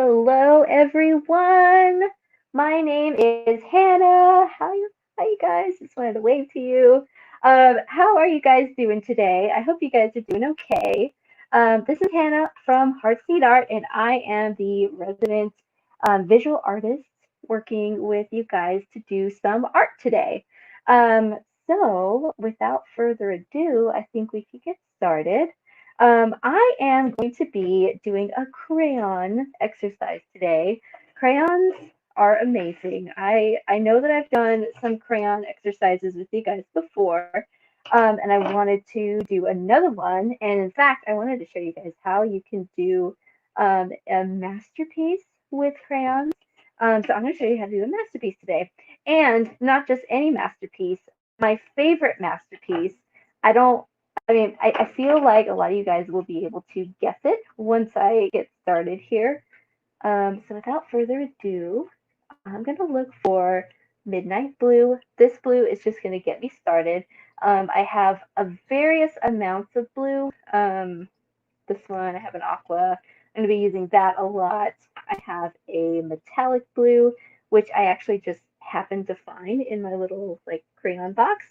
Hello, everyone. My name is Hannah. How you guys? Just wanted to wave to you. How are you guys doing today? I hope you guys are doing okay. This is Hannah from Heartseed Art, and I am the resident visual artist working with you guys to do some art today. Um, so, without further ado, I think we could get started. I am going to be doing a crayon exercise today. Crayons are amazing. I know that I've done some crayon exercises with you guys before, and I wanted to do another one. And in fact, I wanted to show you guys how you can do a masterpiece with crayons. So I'm going to show you how to do a masterpiece today, and not just any masterpiece. My favorite masterpiece. I don't I feel like a lot of you guys will be able to guess it once I get started here. So without further ado, I'm going to look for Midnight Blue. This blue is just going to get me started. I have a various amounts of blue. This one, I have an aqua. I'm going to be using that a lot. I have a metallic blue, which I actually just happened to find in my little like crayon box.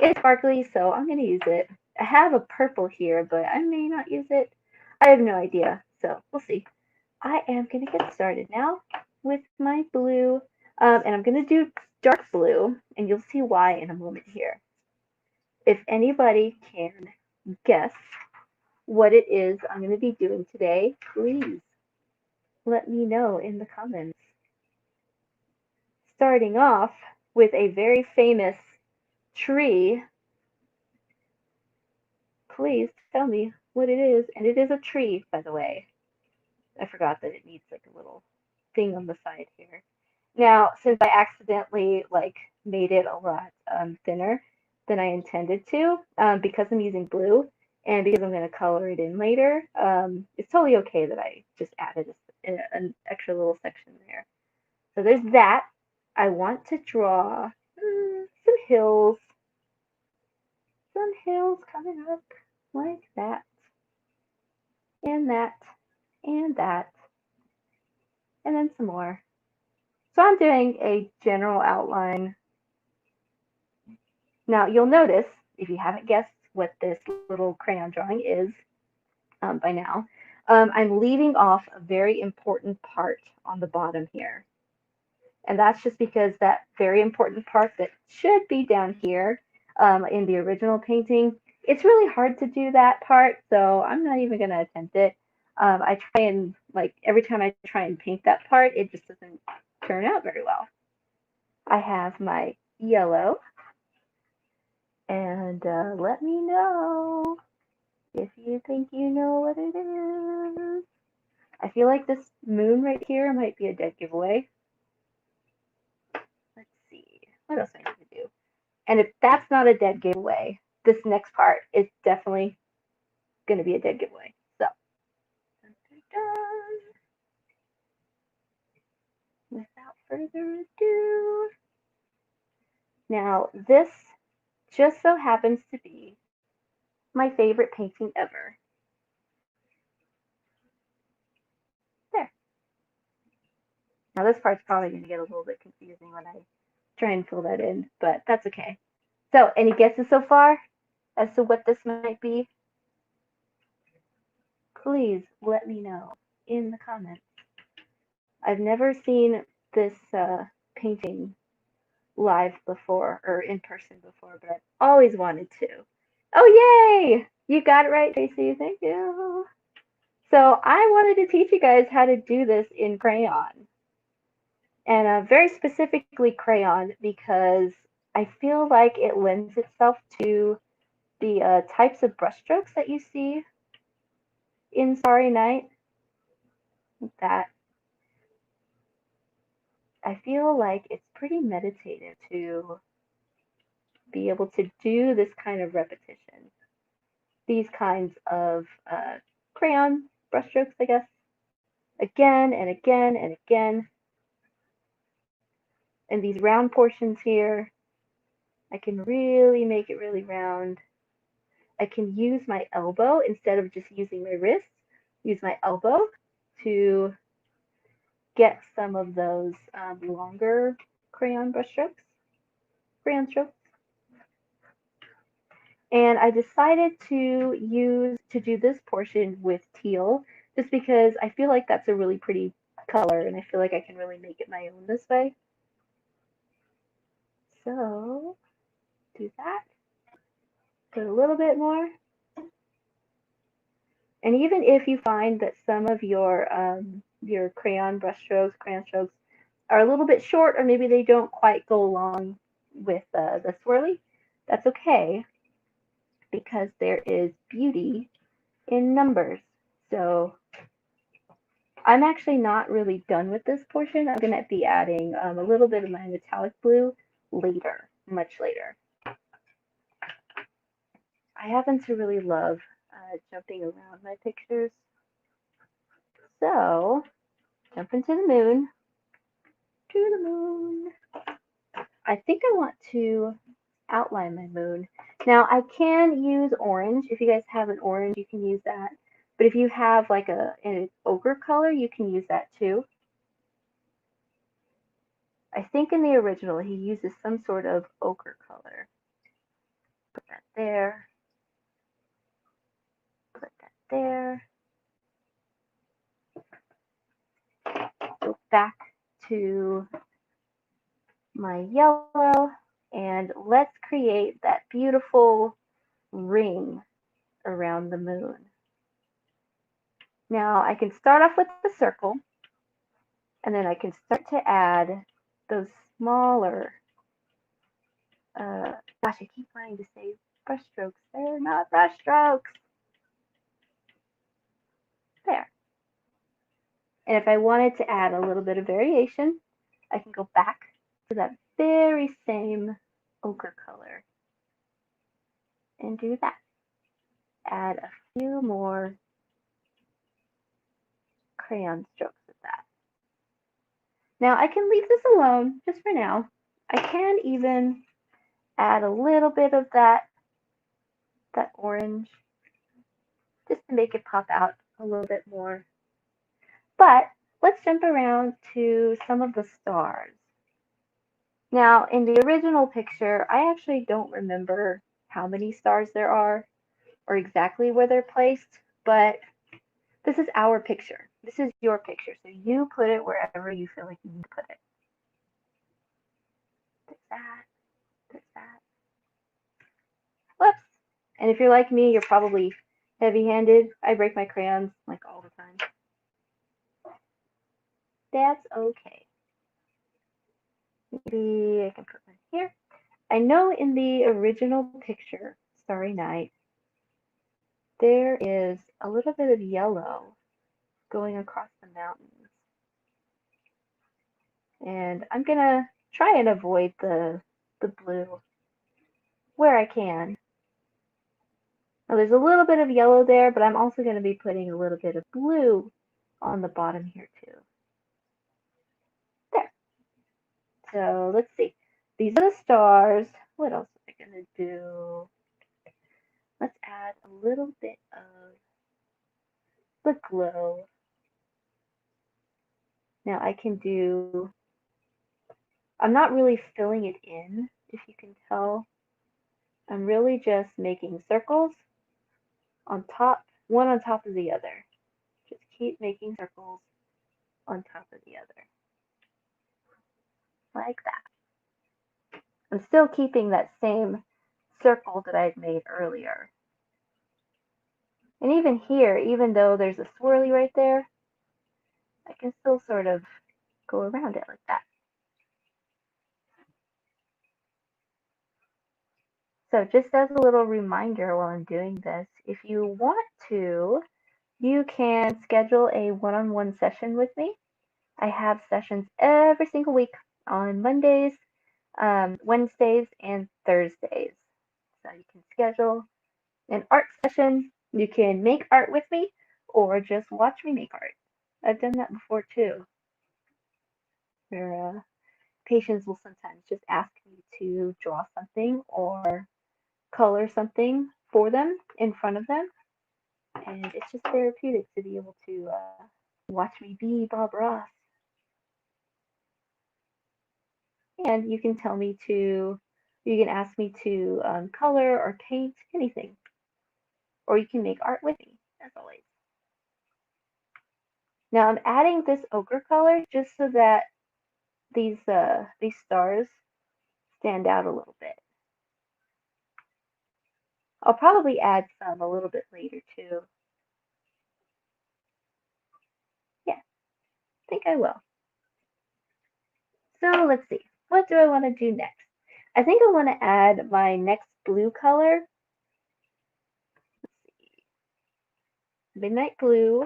It's sparkly, so I'm going to use it. I have a purple here, but I may not use it. I have no idea, so we'll see. I am going to get started now with my blue, and I'm going to do dark blue, and you'll see why in a moment here. If anybody can guess what it is I'm going to be doing today, please let me know in the comments. Starting off with a very famous tree, please tell me what it is. And it is a tree, by the way. I forgot that it needs like a little thing on the side here. Now, since I accidentally like made it a lot thinner than I intended to, because I'm using blue and because I'm going to color it in later, it's totally okay that I just added an extra little section there. So there's that. I want to draw some hills coming up like that, and that, and that, and then some more. So I'm doing a general outline. Now you'll notice, if you haven't guessed what this little crayon drawing is by now, I'm leaving off a very important part on the bottom here. And that's just because that very important part that should be down here in the original painting, it's really hard to do that part, so I'm not even going to attempt it. I try and, like, every time I try and paint that part, it just doesn't turn out very well. I have my yellow, and let me know if you think you know what it is. I feel like this moon right here might be a dead giveaway. Let's see. What else I need to do? And if that's not a dead giveaway, this next part is definitely going to be a dead giveaway. So, dun, dun, dun. Without further ado, now this just so happens to be my favorite painting ever. There. Now this part's probably going to get a little bit confusing when I try and fill that in, but that's okay. So, any guesses so far as to what this might be? Please let me know in the comments. I've never seen this painting live before or in person before, but I've always wanted to. Oh, yay! You got it right, Tracy. Thank you. So I wanted to teach you guys how to do this in crayon, and very specifically crayon because I feel like it lends itself to the types of brushstrokes that you see in Starry Night. That I feel like it's pretty meditative to be able to do this kind of repetition, these kinds of crayon brushstrokes, I guess, again and again and again. And these round portions here, I can really make it really round. I can use my elbow instead of just using my wrist, use my elbow to get some of those longer crayon strokes. And I decided to do this portion with teal just because I feel like that's a really pretty color and I feel like I can really make it my own this way. So do that. Put a little bit more. And even if you find that some of your crayon strokes are a little bit short, or maybe they don't quite go along with the swirly, that's okay because there is beauty in numbers. So I'm actually not really done with this portion. I'm going to be adding a little bit of my metallic blue later, much later. I happen to really love jumping around my pictures. So, jumping to the moon. To the moon. I think I want to outline my moon. Now, I can use orange. If you guys have an orange, you can use that. But if you have like an ochre color, you can use that too. I think in the original, he uses some sort of ochre color. Put that there. Put that there. Go back to my yellow and let's create that beautiful ring around the moon. Now I can start off with the circle and then I can start to add those smaller, gosh, I keep wanting to say brush strokes. They're not brush strokes. There. And if I wanted to add a little bit of variation, I can go back to that very same ochre color and do that. Add a few more crayon strokes with that. Now I can leave this alone just for now. I can even add a little bit of that orange just to make it pop out a little bit more. But let's jump around to some of the stars. Now, in the original picture, I actually don't remember how many stars there are or exactly where they're placed, but this is our picture. This is your picture, so you put it wherever you feel like you need to put it. There's that. There's that. Whoops. And if you're like me, you're probably heavy-handed. I break my crayons like all the time. That's okay. Maybe I can put one here. I know in the original picture, Starry Night, there is a little bit of yellow going across the mountains. And I'm gonna try and avoid the blue where I can. Now there's a little bit of yellow there, but I'm also going to be putting a little bit of blue on the bottom here too. There. So let's see. These are the stars. What else am I going to do? Let's add a little bit of the glow. Now I can do, I'm not really filling it in, if you can tell. I'm really just making circles on top, one on top of the other. Just keep making circles on top of the other. Like that. I'm still keeping that same circle that I'd made earlier. And even here, even though there's a swirly right there, I can still sort of go around it like that. So just as a little reminder while I'm doing this, if you want to, you can schedule a one-on-one session with me. I have sessions every single week on Mondays, Wednesdays, and Thursdays. So you can schedule an art session. You can make art with me or just watch me make art. I've done that before too, where patients will sometimes just ask me to draw something or color something for them in front of them. And it's just therapeutic to be able to watch me be Bob Ross. And you can tell me to, you can ask me to color or paint anything, or you can make art with me, as always. Now I'm adding this ochre color just so that these stars stand out a little bit. I'll probably add some a little bit later too. Yeah, I think I will. So let's see. What do I want to do next? I think I want to add my next blue color. Midnight blue.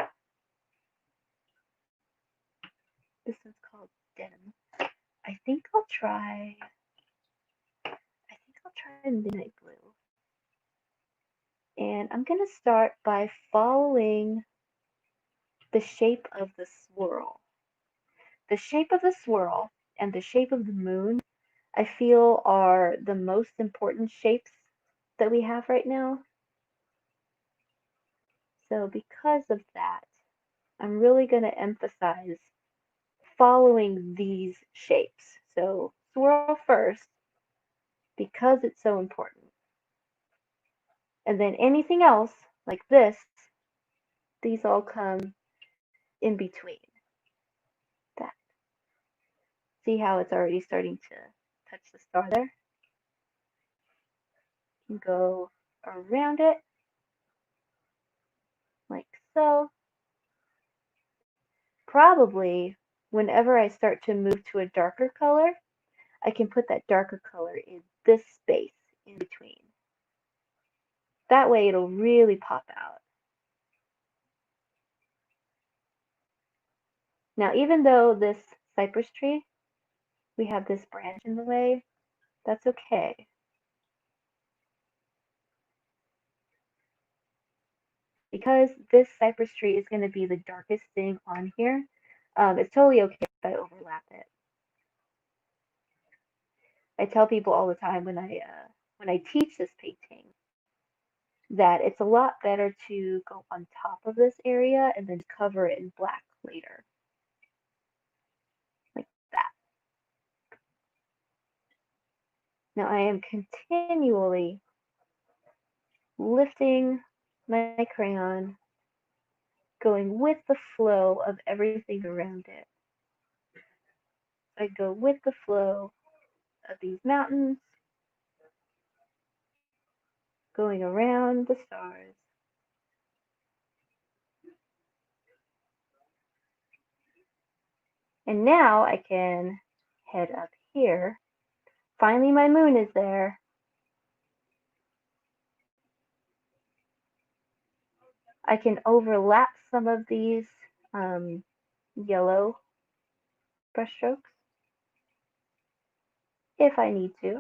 This one's called Denim. I think I'll try. I think I'll try midnight blue. And I'm gonna start by following the shape of the swirl. The shape of the swirl and the shape of the moon, I feel, are the most important shapes that we have right now. So because of that, I'm really going to emphasize following these shapes. So swirl first because it's so important. And then anything else like this, these all come in between. That. See how it's already starting to touch the star there? You can go around it like so. Probably whenever I start to move to a darker color, I can put that darker color in this space in between. That way it'll really pop out. Now, even though this cypress tree, we have this branch in the way, that's okay. Because this cypress tree is going to be the darkest thing on here, it's totally okay if I overlap it. I tell people all the time when I teach this painting that it's a lot better to go on top of this area and then cover it in black later. Like that. Now I am continually lifting my crayon, going with the flow of everything around it. I go with the flow of these mountains, going around the stars. And now I can head up here. Finally, my moon is there. I can overlap some of these yellow brushstrokes if I need to.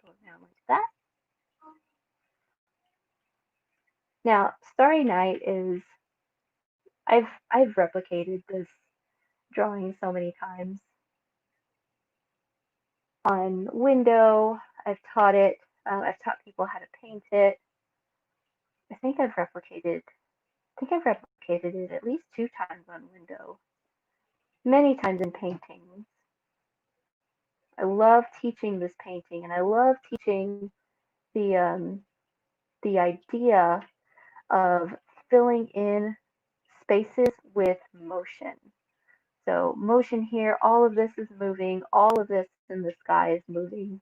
Go down like that. Now, Starry Night is, I've replicated this drawing so many times. On Window, I've taught it. I've taught people how to paint it. I think I've replicated it at least 2 times on Window. Many times in paintings. I love teaching this painting, and I love teaching the idea of filling in spaces with motion. So motion here, all of this is moving, all of this in the sky is moving.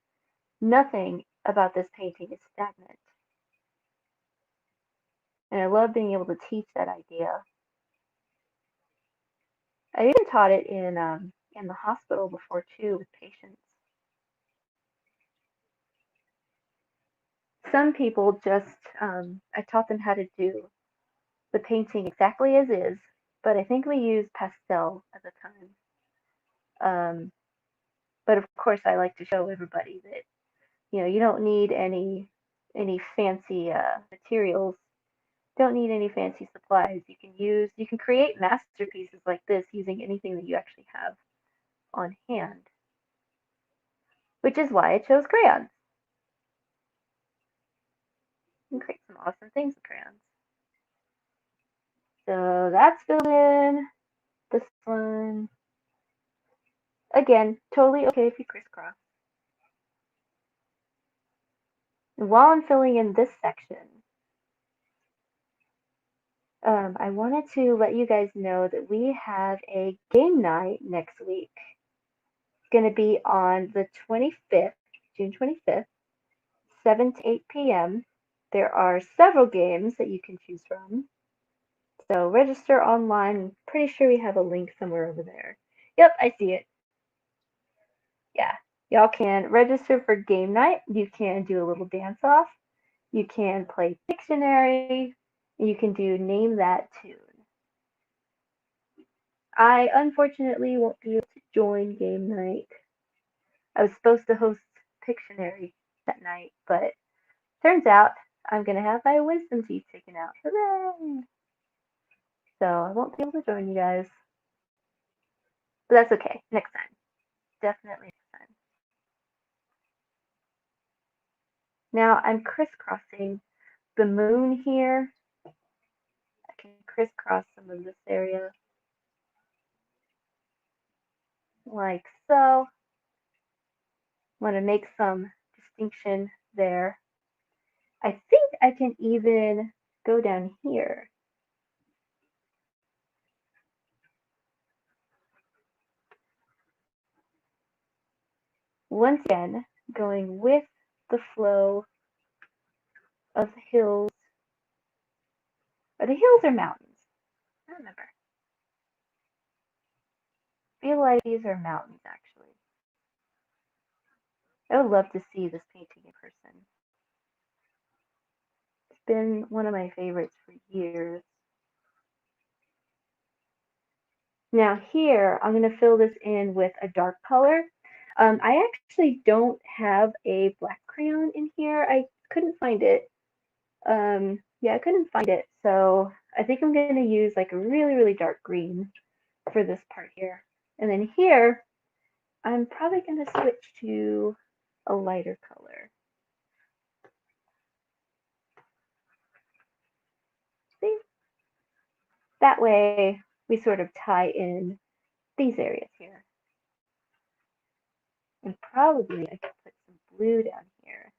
Nothing about this painting is stagnant. And I love being able to teach that idea. I even taught it in the hospital before too with patients. Some people just, I taught them how to do the painting exactly as is, but I think we used pastel at the time. But of course, I like to show everybody that you don't need any fancy materials. Don't need any fancy supplies. You can create masterpieces like this using anything that you actually have on hand, which is why I chose crayons. You can create some awesome things with crayons. So that's filled in. This one. Again, totally okay if you crisscross. And while I'm filling in this section, I wanted to let you guys know that we have a game night next week. It's going to be on the 25th, June 25th, 7 to 8 p.m. There are several games that you can choose from. So register online. I'm pretty sure we have a link somewhere over there. Yep, I see it. Yeah, y'all can register for game night. You can do a little dance off. You can play Pictionary. You can do Name That Tune. I unfortunately won't be able to join game night. I was supposed to host Pictionary that night, but turns out I'm gonna have my wisdom teeth taken out. Hooray! So I won't be able to join you guys. But that's okay. Next time. Definitely next time. Now I'm crisscrossing the moon here. I can crisscross some of this area like so. Want to make some distinction there. I think I can even go down here. Once again, going with the flow of the hills. Are the hills or mountains? I don't remember. I feel like these are mountains, actually. I would love to see this painting in person. It's been one of my favorites for years. Now here, I'm going to fill this in with a dark color. I actually don't have a black crayon in here. I couldn't find it. Yeah, I couldn't find it. So I think I'm going to use like a really, really dark green for this part here. And then here, I'm probably going to switch to a lighter color. See? That way, we sort of tie in these areas here. And probably I could put some blue down here.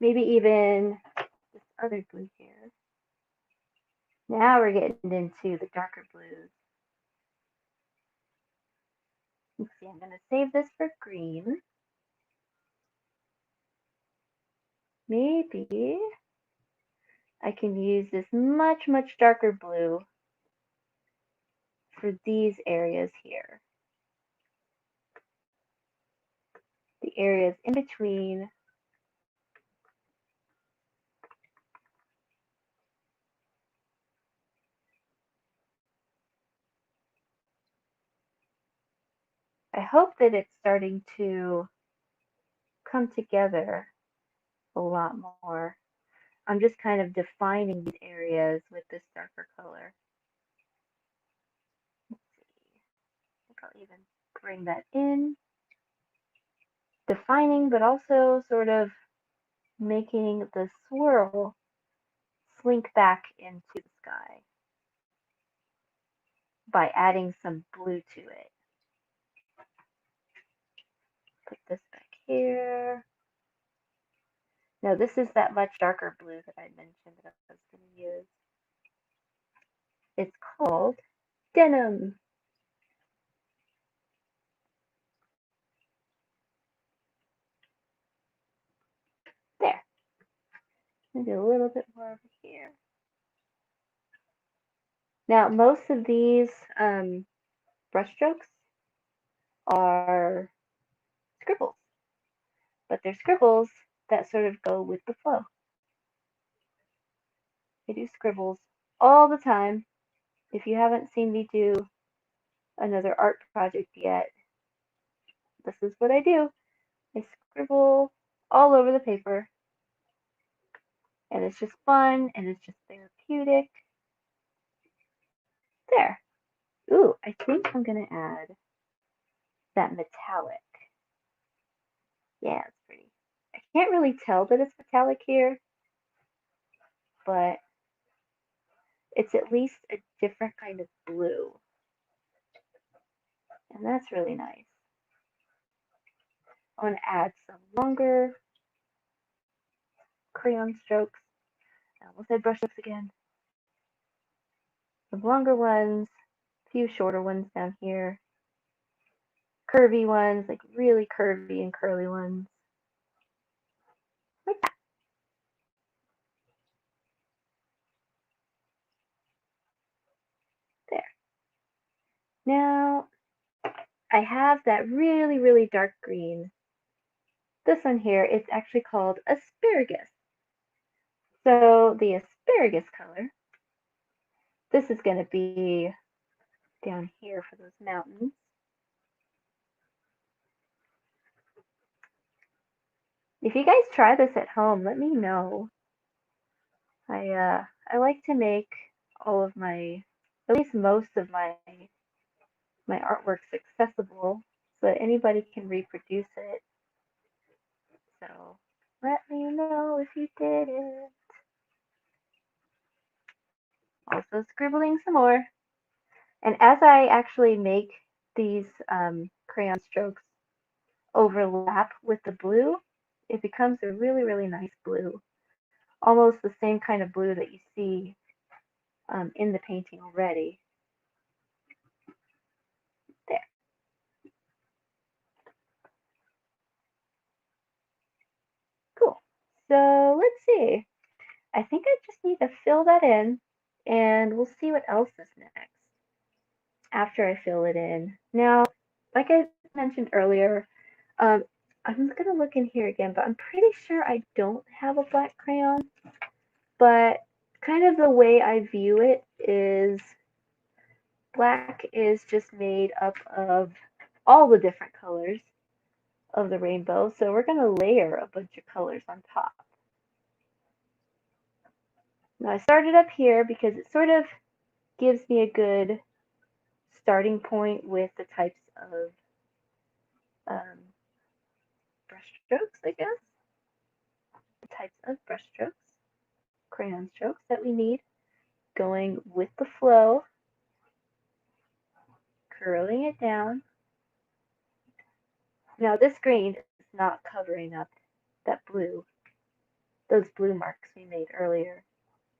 Maybe even this other blue here. Now we're getting into the darker blues. Let's see, I'm going to save this for green. Maybe I can use this much, much darker blue for these areas here. The areas in between I hope that it's starting to come together a lot more. I'm just kind of defining these areas with this darker color. Let's see. I think I'll even bring that in. Defining, but also sort of making the swirl slink back into the sky by adding some blue to it. Put this back here. Now this is that much darker blue that I mentioned that I was going to use. It's called Denim. There. Maybe a little bit more over here. Now most of these brushstrokes are scribbles, but they're scribbles that sort of go with the flow. I do scribbles all the time. If you haven't seen me do another art project yet, this is what I do. I scribble all over the paper, and it's just fun, and it's just therapeutic. There. Ooh, I think I'm going to add that metallic. Yeah, it's pretty. I can't really tell that it's metallic here, but it's at least a different kind of blue. And that's really nice. I want to add some longer crayon strokes. I almost said brush strokes again. Some longer ones, a few shorter ones down here. Curvy ones, like really curvy and curly ones. Like that. There. Now, I have that really, really dark green. This one here is actually called asparagus. So the asparagus color, this is going to be down here for those mountains. If you guys try this at home, let me know. I like to make all of my, at least most of my artworks accessible so that anybody can reproduce it. So let me know if you did it. Also scribbling some more. And as I actually make these crayon strokes overlap with the blue, it becomes a really, really nice blue. Almost the same kind of blue that you see in the painting already. There. Cool. So let's see. I think I just need to fill that in and we'll see what else is next after I fill it in. Now, like I mentioned earlier, I'm going to look in here again, but I'm pretty sure I don't have a black crayon. But kind of the way I view it is black is just made up of all the different colors of the rainbow. So we're going to layer a bunch of colors on top. Now I started up here because it sort of gives me a good starting point with the types of brush strokes, I guess. The types of brush strokes, crayon strokes that we need, going with the flow, curling it down. Now this green is not covering up that blue, those blue marks we made earlier.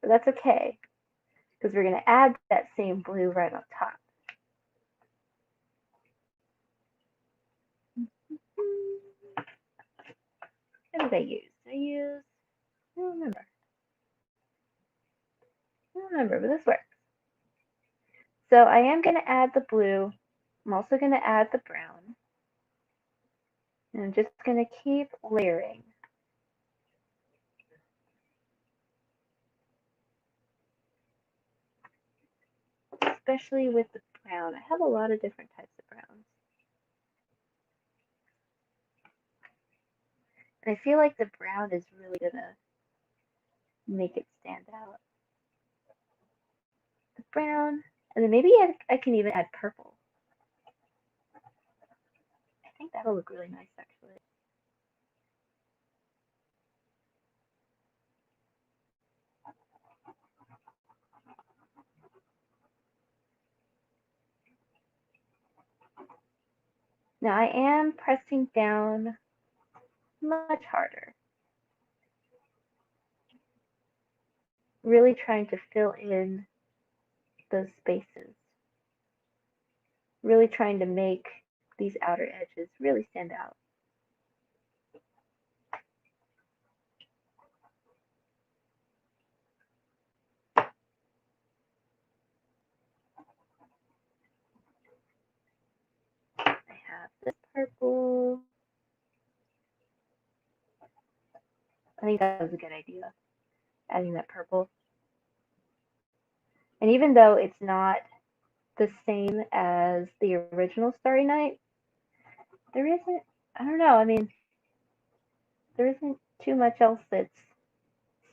But that's okay, because we're going to add that same blue right on top. What did I use? I don't remember, but this works. So I am going to add the blue. I'm also going to add the brown. And I'm just going to keep layering. Especially with the brown. I have a lot of different types of browns. And I feel like the brown is really going to make it stand out. The brown, and then maybe I can even add purple. I think that'll look really nice, actually. Now I am pressing down much harder. Really trying to fill in those spaces. Really trying to make these outer edges really stand out. I have this purple. I think that was a good idea, adding that purple. And even though it's not the same as the original Starry Night, there isn't, I don't know, I mean, there isn't too much else that's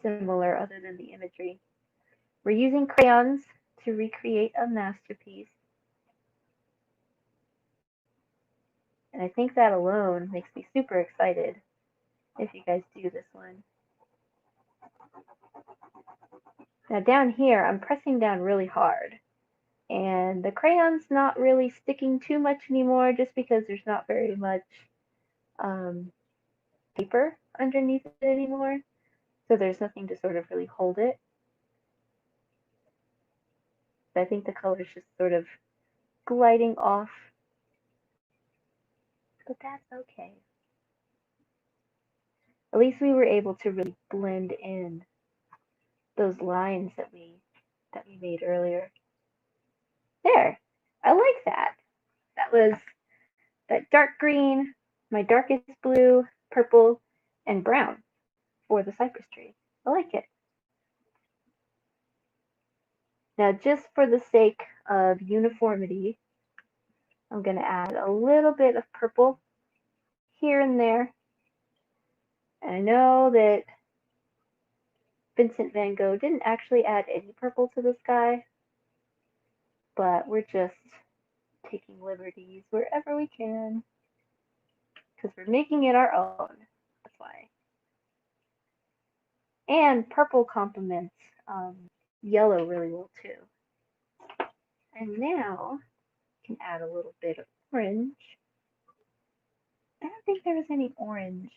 similar other than the imagery. We're using crayons to recreate a masterpiece. And I think that alone makes me super excited if you guys do this one. Now down here, I'm pressing down really hard, and the crayon's not really sticking too much anymore just because there's not very much um, paper underneath it anymore, so there's nothing to sort of really hold it. So I think the color's just sort of gliding off, but that's okay. At least we were able to really blend in those lines that we made earlier. There, I like that. That was that dark green, my darkest blue, purple, and brown for the cypress tree. I like it. Now, just for the sake of uniformity, I'm going to add a little bit of purple here and there. And I know that Vincent van Gogh didn't actually add any purple to the sky, but we're just taking liberties wherever we can because we're making it our own. That's why. And purple complements yellow really well too. And now I can add a little bit of orange. I don't think there was any orange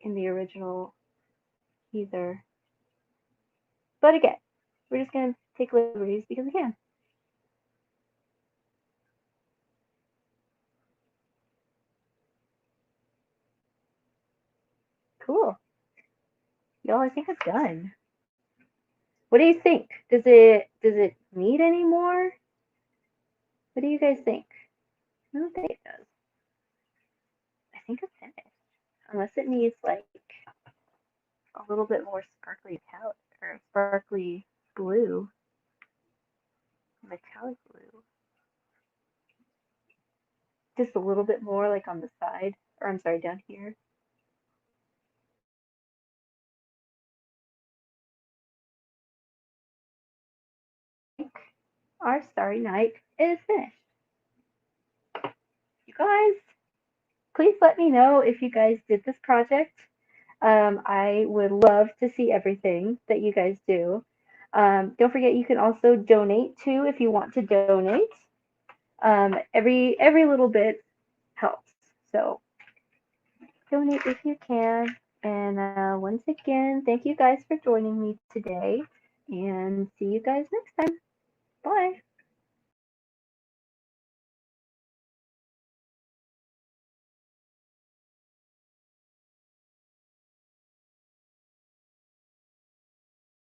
in the original either. But again, we're just going to take liberties because we can. Cool. Y'all, I think I'm done. What do you think? Does it need any more? What do you guys think? I don't think it does. I think it's finished. Unless it needs like a little bit more sparkly metallic or sparkly blue. Metallic blue. Just a little bit more like on the side. Or I'm sorry, down here. Our Starry Night is finished. You guys, please let me know if you guys did this project. I would love to see everything that you guys do. Don't forget you can also donate too if you want to donate. Every little bit helps. So donate if you can. And once again, thank you guys for joining me today. And see you guys next time.